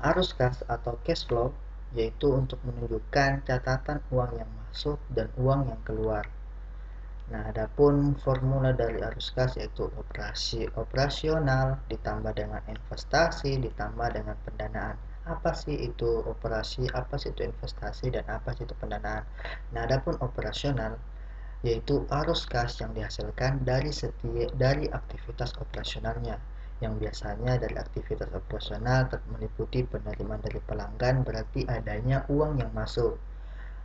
arus kas atau cash flow yaitu untuk menunjukkan catatan uang yang masuk dan uang yang keluar. Nah, adapun formula dari arus kas yaitu operasi operasional ditambah dengan investasi ditambah dengan pendanaan. Apa sih itu operasi, apa sih itu investasi, dan apa sih itu pendanaan? Nah, adapun operasional yaitu arus kas yang dihasilkan dari aktivitas operasionalnya, yang biasanya dari aktivitas operasional meliputi penerimaan dari pelanggan, berarti adanya uang yang masuk.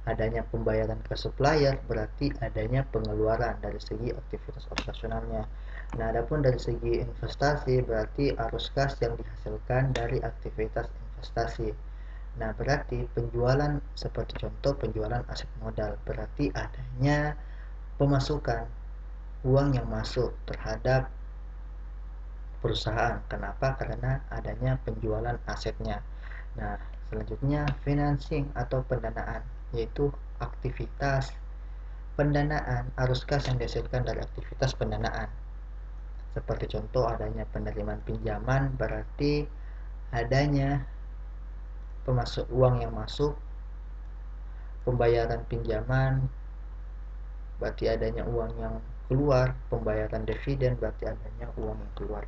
Adanya pembayaran ke supplier berarti adanya pengeluaran dari segi aktivitas operasionalnya. Nah, adapun dari segi investasi berarti arus kas yang dihasilkan dari aktivitas investasi. Nah, berarti penjualan, seperti contoh penjualan aset modal, berarti adanya pemasukan uang yang masuk terhadap perusahaan. Kenapa? Karena adanya penjualan asetnya. Nah, selanjutnya financing atau pendanaan, yaitu aktivitas pendanaan arus kas yang dihasilkan dari aktivitas pendanaan. Seperti contoh adanya penerimaan pinjaman, berarti adanya pemasuk uang yang masuk, pembayaran pinjaman berarti adanya uang yang keluar, pembayaran dividen berarti adanya uang yang keluar.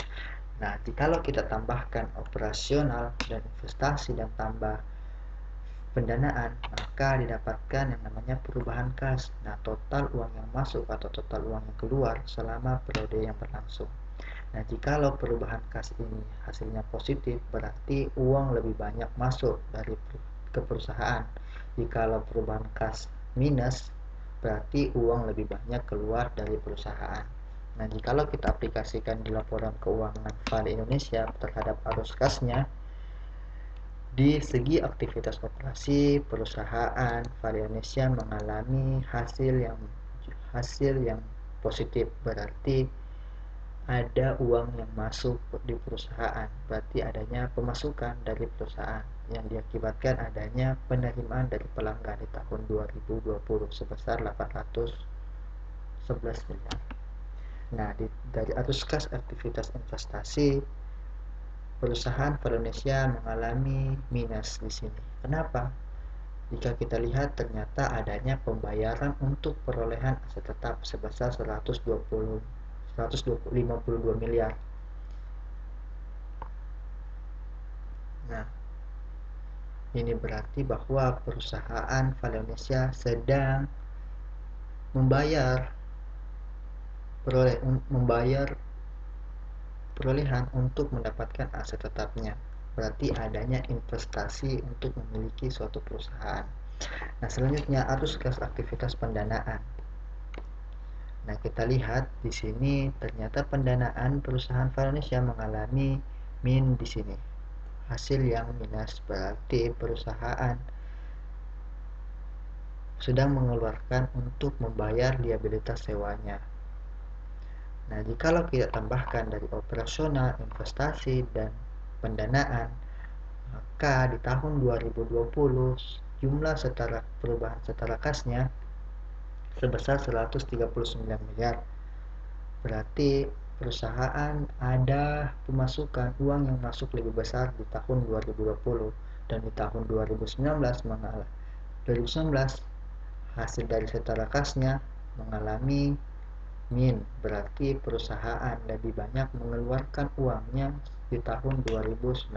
Nah, jikalau kita tambahkan operasional dan investasi dan tambah pendanaan, maka didapatkan yang namanya perubahan kas. Nah, total uang yang masuk atau total uang yang keluar selama periode yang berlangsung. Nah, jikalau perubahan kas ini hasilnya positif, berarti uang lebih banyak masuk ke perusahaan. Jikalau perubahan kas minus, berarti uang lebih banyak keluar dari perusahaan. Nah, jikalau kita aplikasikan di laporan keuangan Vale Indonesia terhadap arus kasnya, di segi aktivitas operasi perusahaan Vale Indonesia mengalami hasil yang positif, berarti ada uang yang masuk di perusahaan, berarti adanya pemasukan dari perusahaan yang diakibatkan adanya penerimaan dari pelanggan di tahun 2020 sebesar 811 miliar. Nah, dari arus kas aktivitas investasi perusahaan Indonesia mengalami minus di sini. Kenapa? Jika kita lihat ternyata adanya pembayaran untuk perolehan aset tetap sebesar 152 miliar. Nah, ini berarti bahwa perusahaan Vale Indonesia sedang membayar perolehan untuk mendapatkan aset tetapnya. Berarti adanya investasi untuk memiliki suatu perusahaan. Nah, selanjutnya arus kas aktivitas pendanaan. Nah, kita lihat di sini ternyata pendanaan perusahaan Vale Indonesia mengalami min di sini. Hasil yang minus, berarti perusahaan sedang mengeluarkan untuk membayar liabilitas sewanya. Nah, jikalau kita tambahkan dari operasional, investasi, dan pendanaan, maka di tahun 2020 jumlah perubahan setara kasnya sebesar 139 miliar. Berarti perusahaan ada pemasukan uang yang masuk lebih besar di tahun 2020, dan di tahun 2019 hasil dari setara kasnya mengalami min, berarti perusahaan lebih banyak mengeluarkan uangnya di tahun 2019.